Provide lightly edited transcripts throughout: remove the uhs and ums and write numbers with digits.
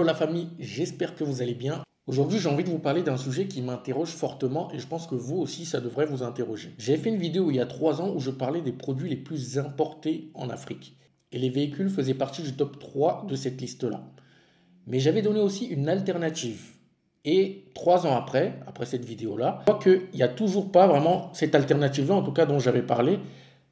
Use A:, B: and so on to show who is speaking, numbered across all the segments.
A: Hello la famille, j'espère que vous allez bien. Aujourd'hui, j'ai envie de vous parler d'un sujet qui m'interroge fortement et je pense que vous aussi, ça devrait vous interroger. J'ai fait une vidéo il y a 3 ans où je parlais des produits les plus importés en Afrique. Et les véhicules faisaient partie du top 3 de cette liste-là. Mais j'avais donné aussi une alternative. Et 3 ans après cette vidéo-là, je vois qu'il n'y a toujours pas vraiment cette alternative-là, en tout cas dont j'avais parlé,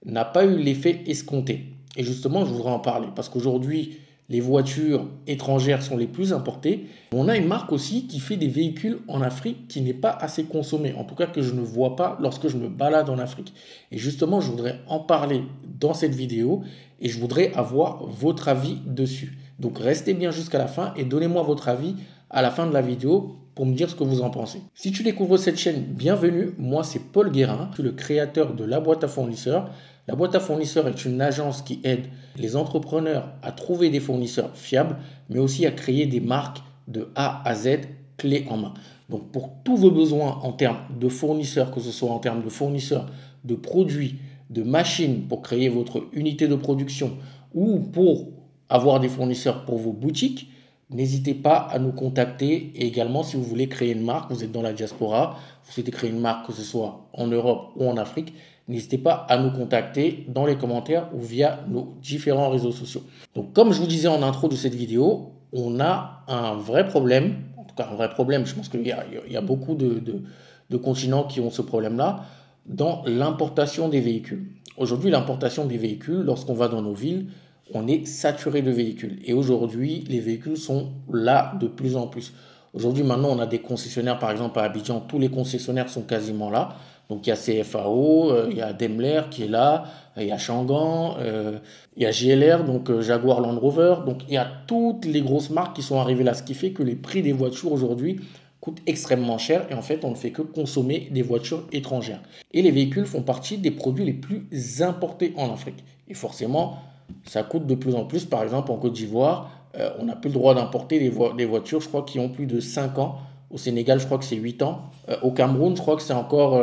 A: n'a pas eu l'effet escompté. Et justement, je voudrais en parler parce qu'aujourd'hui, les voitures étrangères sont les plus importées. On a une marque aussi qui fait des véhicules en Afrique qui n'est pas assez consommée, en tout cas que je ne vois pas lorsque je me balade en Afrique. Et justement, je voudrais en parler dans cette vidéo et je voudrais avoir votre avis dessus. Donc restez bien jusqu'à la fin et donnez-moi votre avis à la fin de la vidéo pour me dire ce que vous en pensez. Si tu découvres cette chaîne, bienvenue. Moi, c'est Paul Guérin, je suis le créateur de La Boîte à Fournisseurs. La Boîte à Fournisseurs est une agence qui aide les entrepreneurs à trouver des fournisseurs fiables, mais aussi à créer des marques de A à Z, clés en main. Donc pour tous vos besoins en termes de fournisseurs, que ce soit en termes de fournisseurs, de produits, de machines pour créer votre unité de production ou pour avoir des fournisseurs pour vos boutiques, n'hésitez pas à nous contacter. Et également, si vous voulez créer une marque, vous êtes dans la diaspora, vous souhaitez créer une marque, que ce soit en Europe ou en Afrique, n'hésitez pas à nous contacter dans les commentaires ou via nos différents réseaux sociaux. Donc, comme je vous disais en intro de cette vidéo, on a un vrai problème, en tout cas un vrai problème, je pense qu'il y a beaucoup de continents qui ont ce problème-là, dans l'importation des véhicules. Aujourd'hui, l'importation des véhicules, lorsqu'on va dans nos villes, on est saturé de véhicules. Et aujourd'hui, les véhicules sont là de plus en plus. Aujourd'hui, maintenant, on a des concessionnaires, par exemple à Abidjan, tous les concessionnaires sont quasiment là. Donc il y a CFAO, il y a Daimler qui est là, il y a Changan, il y a JLR, donc Jaguar Land Rover. Donc il y a toutes les grosses marques qui sont arrivées là, ce qui fait que les prix des voitures aujourd'hui coûtent extrêmement cher et en fait on ne fait que consommer des voitures étrangères. Et les véhicules font partie des produits les plus importés en Afrique. Et forcément, ça coûte de plus en plus. Par exemple, en Côte d'Ivoire, on n'a plus le droit d'importer des voitures, je crois, qui ont plus de 5 ans. Au Sénégal, je crois que c'est 8 ans. Au Cameroun, je crois que c'est encore,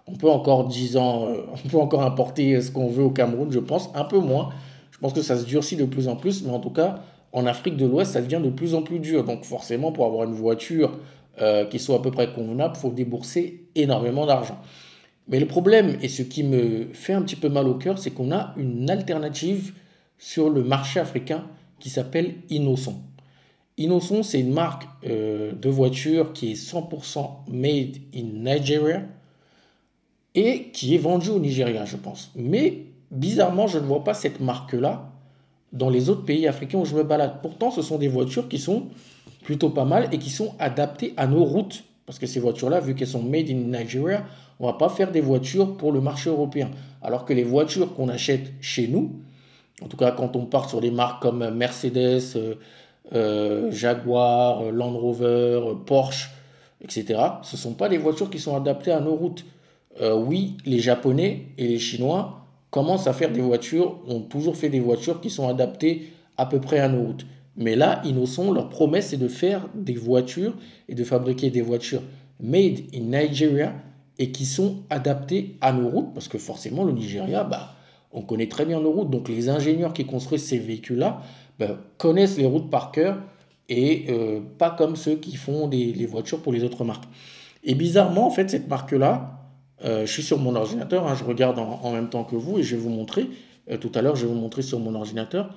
A: on peut encore 10 ans, on peut encore importer ce qu'on veut au Cameroun, je pense, un peu moins. Je pense que ça se durcit de plus en plus, mais en tout cas, en Afrique de l'Ouest, ça devient de plus en plus dur. Donc forcément, pour avoir une voiture qui soit à peu près convenable, il faut débourser énormément d'argent. Mais le problème, et ce qui me fait un petit peu mal au cœur, c'est qu'on a une alternative sur le marché africain qui s'appelle Innocent. Innocent, c'est une marque de voiture qui est 100% made in Nigeria et qui est vendue au Nigeria, je pense. Mais bizarrement, je ne vois pas cette marque-là dans les autres pays africains où je me balade. Pourtant, ce sont des voitures qui sont plutôt pas mal et qui sont adaptées à nos routes. Parce que ces voitures-là, vu qu'elles sont made in Nigeria, on ne va pas faire des voitures pour le marché européen. Alors que les voitures qu'on achète chez nous, en tout cas quand on part sur des marques comme Mercedes, Jaguar, Land Rover, Porsche, etc., ce ne sont pas des voitures qui sont adaptées à nos routes. Oui, les Japonais et les Chinois commencent à faire des voitures, ont toujours fait des voitures qui sont adaptées à peu près à nos routes. Mais là, Innocent, leur promesse, c'est de faire des voitures et de fabriquer des voitures made in Nigeria et qui sont adaptées à nos routes, parce que forcément, le Nigeria, bah, on connaît très bien nos routes. Donc, les ingénieurs qui construisent ces véhicules-là bah, connaissent les routes par cœur et pas comme ceux qui font les voitures pour les autres marques. Et bizarrement, en fait, cette marque-là, je suis sur mon ordinateur, hein, je regarde en même temps que vous et je vais vous montrer. Tout à l'heure, je vais vous montrer sur mon ordinateur.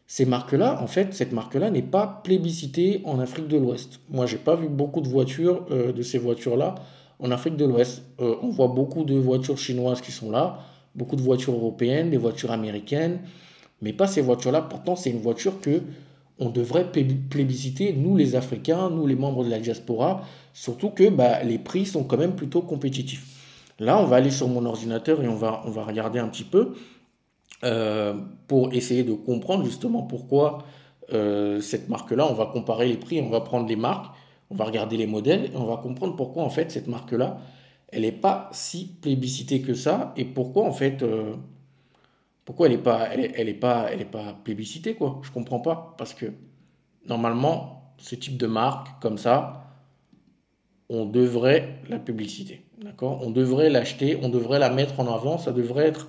A: Ces marques-là, en fait, cette marque-là n'est pas plébiscitée en Afrique de l'Ouest. Moi, j'ai pas vu beaucoup de voitures de ces voitures-là en Afrique de l'Ouest. On voit beaucoup de voitures chinoises qui sont là, beaucoup de voitures européennes, des voitures américaines, mais pas ces voitures-là. Pourtant, c'est une voiture que on devrait plébisciter, nous les Africains, nous les membres de la diaspora, surtout que bah, les prix sont quand même plutôt compétitifs. Là, on va aller sur mon ordinateur et on va regarder un petit peu pour essayer de comprendre justement pourquoi cette marque-là, on va comparer les prix, on va prendre les marques, on va regarder les modèles et on va comprendre pourquoi en fait cette marque-là, elle n'est pas si plébiscitée que ça et pourquoi en fait, pourquoi elle est pas plébiscitée quoi. Je comprends pas parce que normalement, ce type de marque comme ça, on devrait la publicité, d'accord? On devrait l'acheter, on devrait la mettre en avant, ça devrait être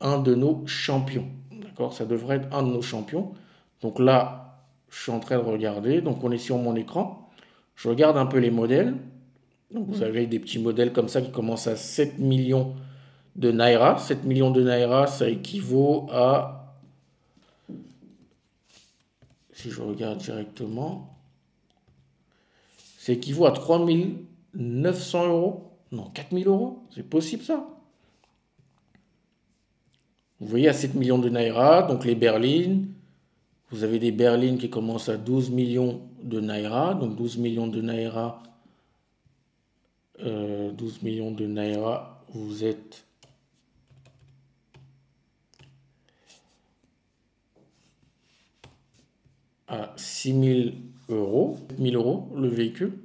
A: un de nos champions. D'accord? Ça devrait être un de nos champions. Donc là, Je suis en train de regarder. Donc, on est sur mon écran. Je regarde un peu les modèles. Donc, vous avez des petits modèles comme ça qui commencent à 7 millions de Naira. 7 millions de Naira, ça équivaut à, si je regarde directement, ça équivaut à 3900 euros. Non, 4000 euros. C'est possible ça. Vous voyez, à 7 millions de Naira, donc les berlines. Vous avez des berlines qui commencent à 12 millions de Naira. Donc 12 millions de Naira. 12 millions de Naira, vous êtes à 6 000 euros, 7 000 euros le véhicule.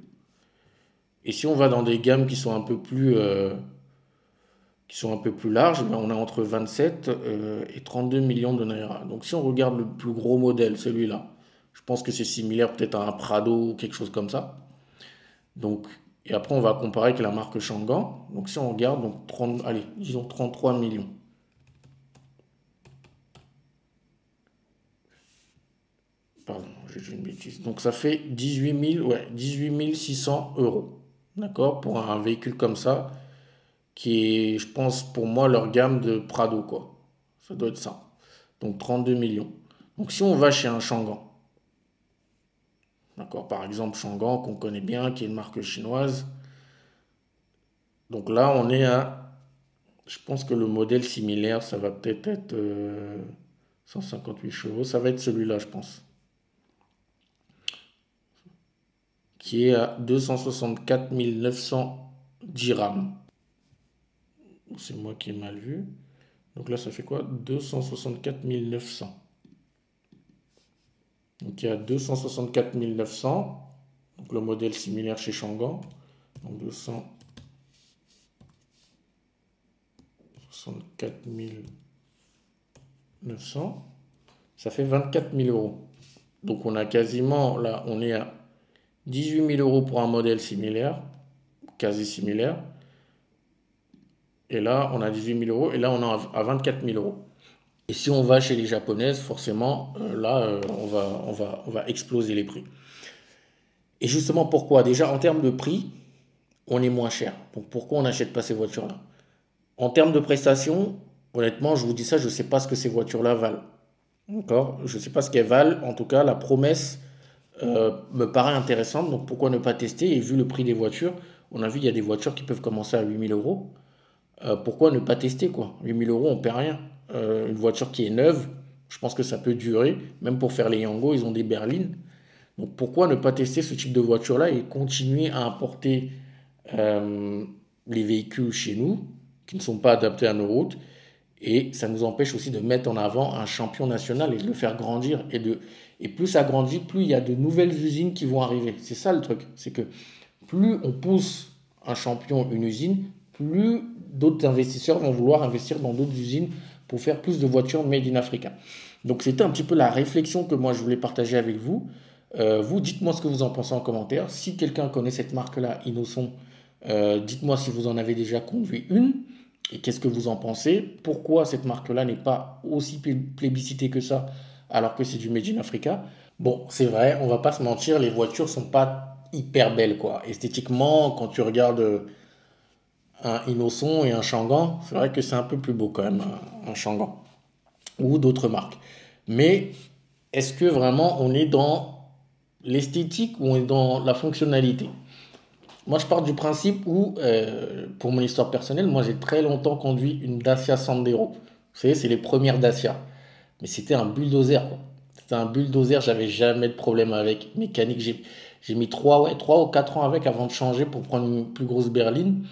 A: Et si on va dans des gammes qui sont un peu plus, larges, ben on a entre 27 et 32 millions de Naira. Donc si on regarde le plus gros modèle, celui-là, je pense que c'est similaire peut-être à un Prado ou quelque chose comme ça. Donc, et après on va comparer avec la marque Changan. Donc si on regarde, donc 30, allez, disons 33 millions. Pardon, j'ai dit une bêtise. Donc ça fait 18 000, ouais, 18 600 euros. D'accord? Pour un véhicule comme ça, qui est, je pense, pour moi, leur gamme de Prado, quoi. Ça doit être ça. Donc 32 millions. Donc si on va chez un Changan, d'accord? Par exemple, Changan, qu'on connaît bien, qui est une marque chinoise. Donc là, on est à, je pense que le modèle similaire, ça va peut-être être, 158 chevaux. Ça va être celui-là, je pense. Qui est à 264 900 dirhams. C'est moi qui ai mal vu. Donc là, ça fait quoi? 264 900. Donc il y a 264 900. Donc le modèle similaire chez Changan. Donc 264 900. Ça fait 24 000 euros. Donc on a quasiment, là, on est à 18 000 euros pour un modèle similaire, quasi similaire. Et là, on a 18 000 euros. Et là, on est à 24 000 euros. Et si on va chez les japonaises, forcément, là, on va exploser les prix. Et justement, pourquoi? Déjà, en termes de prix, on est moins cher. Donc, pourquoi on n'achète pas ces voitures-là? En termes de prestations, honnêtement, je vous dis ça, je ne sais pas ce que ces voitures-là valent. D'accord? Je ne sais pas ce qu'elles valent. En tout cas, la promesse me paraît intéressante. Donc, pourquoi ne pas tester? Et vu le prix des voitures, on a vu, il y a des voitures qui peuvent commencer à 8 000 euros. Pourquoi ne pas tester quoi? 8 000 euros, on ne perd rien. Une voiture qui est neuve, je pense que ça peut durer. Même pour faire les Yango, ils ont des berlines. Donc pourquoi ne pas tester ce type de voiture-là et continuer à importer euh, les véhicules chez nous qui ne sont pas adaptés à nos routes. Et ça nous empêche aussi de mettre en avant un champion national et de le faire grandir. Et plus ça grandit, plus il y a de nouvelles usines qui vont arriver. C'est ça le truc. C'est que plus on pousse un champion, une usine, plus d'autres investisseurs vont vouloir investir dans d'autres usines pour faire plus de voitures made in Africa. Donc c'était un petit peu la réflexion que moi je voulais partager avec vous. Vous, dites-moi ce que vous en pensez en commentaire. Si quelqu'un connaît cette marque-là, Innoson, dites-moi si vous en avez déjà conduit une et qu'est-ce que vous en pensez. Pourquoi cette marque-là n'est pas aussi plébiscitée que ça alors que c'est du Made in Africa. Bon, c'est vrai, on va pas se mentir, les voitures sont pas hyper belles quoi. Esthétiquement, quand tu regardes un Innoson et un Changan, c'est vrai que c'est un peu plus beau quand même, un Changan ou d'autres marques. Mais est-ce que vraiment on est dans l'esthétique ou on est dans la fonctionnalité? Moi, je pars du principe où, pour mon histoire personnelle, moi j'ai très longtemps conduit une Dacia Sandero. Vous savez, c'est les premières Dacia. Mais c'était un bulldozer, quoi. C'était un bulldozer, j'avais jamais de problème avec. Mécanique, j'ai mis 3 ou 4 ans avec avant de changer pour prendre une plus grosse berline.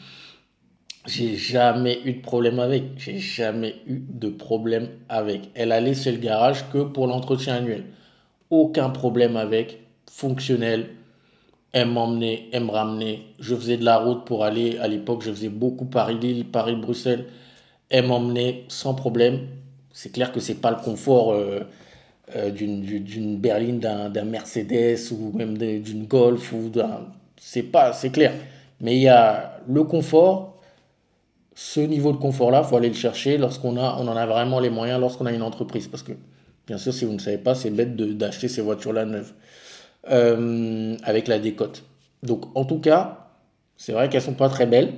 A: J'ai jamais eu de problème avec. J'ai jamais eu de problème avec. Elle allait chez le garage que pour l'entretien annuel. Aucun problème avec. Fonctionnel. Elle m'emmenait, elle me ramenait. Je faisais de la route pour aller. À l'époque, je faisais beaucoup Paris-Lille, Paris-Bruxelles. Elle m'emmenait sans problème. C'est clair que c'est pas le confort d'une berline, d'un Mercedes ou même d'une Golf ou d'un. C'est pas, c'est clair. Mais il y a le confort. Ce niveau de confort-là, il faut aller le chercher lorsqu'on a, on en a vraiment les moyens, lorsqu'on a une entreprise. Parce que Bien sûr, si vous ne savez pas, c'est bête d'acheter ces voitures-là neuves avec la décote. Donc, en tout cas, c'est vrai qu'elles sont pas très belles,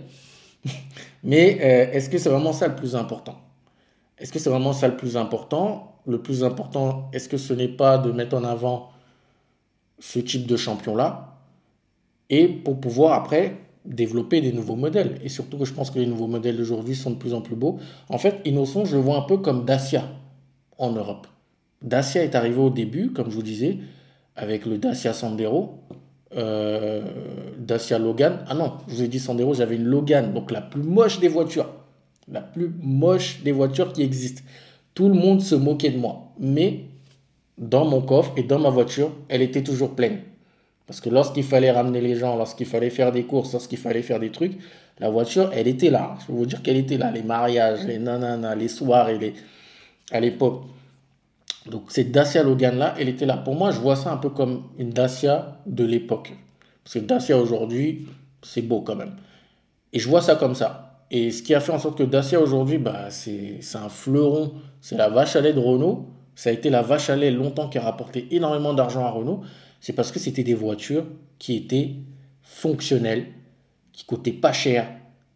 A: mais est-ce que c'est vraiment ça le plus important? Est-ce que c'est vraiment ça le plus important? Le plus important, est-ce que ce n'est pas de mettre en avant ce type de champion-là et pour pouvoir après développer des nouveaux modèles? Et surtout que je pense que les nouveaux modèles d'aujourd'hui sont de plus en plus beaux. En fait, Innocent, je le vois un peu comme Dacia en Europe. Dacia est arrivé au début, comme je vous disais, avec le Dacia Sandero, euh, Dacia Logan. Ah non, je vous ai dit Sandero, j'avais une Logan, donc la plus moche des voitures. La plus moche des voitures qui existent. Tout le monde se moquait de moi. Mais dans mon coffre et dans ma voiture, elle était toujours pleine. Parce que lorsqu'il fallait ramener les gens, lorsqu'il fallait faire des courses, lorsqu'il fallait faire des trucs, la voiture, elle était là. Je peux vous dire qu'elle était là. Les mariages, les nananas, les soirs à l'époque. Donc cette Dacia Logan-là, elle était là. Pour moi, je vois ça un peu comme une Dacia de l'époque. Parce que Dacia aujourd'hui, c'est beau quand même. Et je vois ça comme ça. Et ce qui a fait en sorte que Dacia aujourd'hui, bah, c'est un fleuron. C'est la vache à lait de Renault. Ça a été la vache à lait longtemps qui a rapporté énormément d'argent à Renault. C'est parce que c'était des voitures qui étaient fonctionnelles, qui coûtaient pas cher,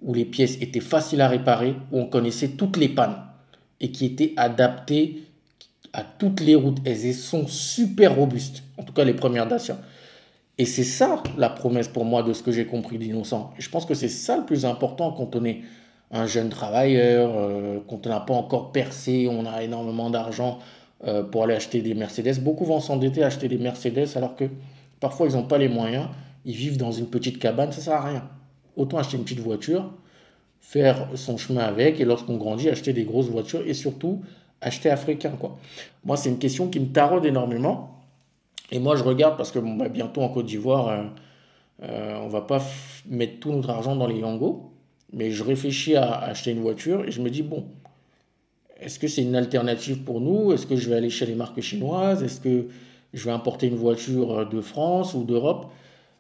A: où les pièces étaient faciles à réparer, où on connaissait toutes les pannes et qui étaient adaptées à toutes les routes. Elles sont super robustes, en tout cas les premières Dacia. Et c'est ça la promesse pour moi de ce que j'ai compris d'Innocent. Et je pense que c'est ça le plus important quand on est un jeune travailleur, quand on n'a pas encore percé, on a énormément d'argent pour aller acheter des Mercedes. Beaucoup vont s'endetter à acheter des Mercedes alors que parfois ils n'ont pas les moyens, ils vivent dans une petite cabane, ça ne sert à rien. Autant acheter une petite voiture, faire son chemin avec et lorsqu'on grandit, acheter des grosses voitures et surtout acheter africain, quoi. Moi, c'est une question qui me taraude énormément. Et moi, je regarde parce que bon, bah, bientôt en Côte d'Ivoire, on va pas mettre tout notre argent dans les Yango, mais je réfléchis à acheter une voiture et je me dis, bon, est-ce que c'est une alternative pour nous? Est-ce que je vais aller chez les marques chinoises? Est-ce que je vais importer une voiture de France ou d'Europe?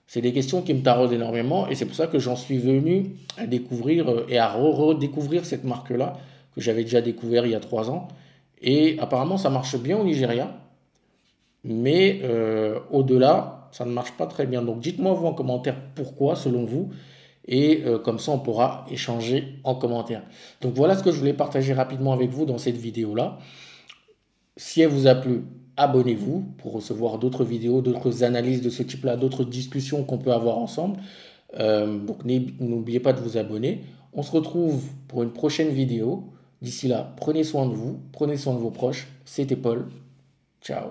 A: C'est des questions qui me taraudent énormément et c'est pour ça que j'en suis venu à découvrir et à redécouvrir cette marque-là que j'avais déjà découvert il y a 3 ans. Et apparemment, ça marche bien au Nigeria, mais au-delà, ça ne marche pas très bien. Donc dites-moi vous en commentaire pourquoi, selon vous, et comme ça on pourra échanger en commentaire. Donc voilà ce que je voulais partager rapidement avec vous dans cette vidéo-là. Si elle vous a plu, abonnez-vous pour recevoir d'autres vidéos, d'autres analyses de ce type-là, d'autres discussions qu'on peut avoir ensemble. Donc n'oubliez pas de vous abonner. On se retrouve pour une prochaine vidéo. D'ici là, prenez soin de vous, prenez soin de vos proches. C'était Paul. Ciao.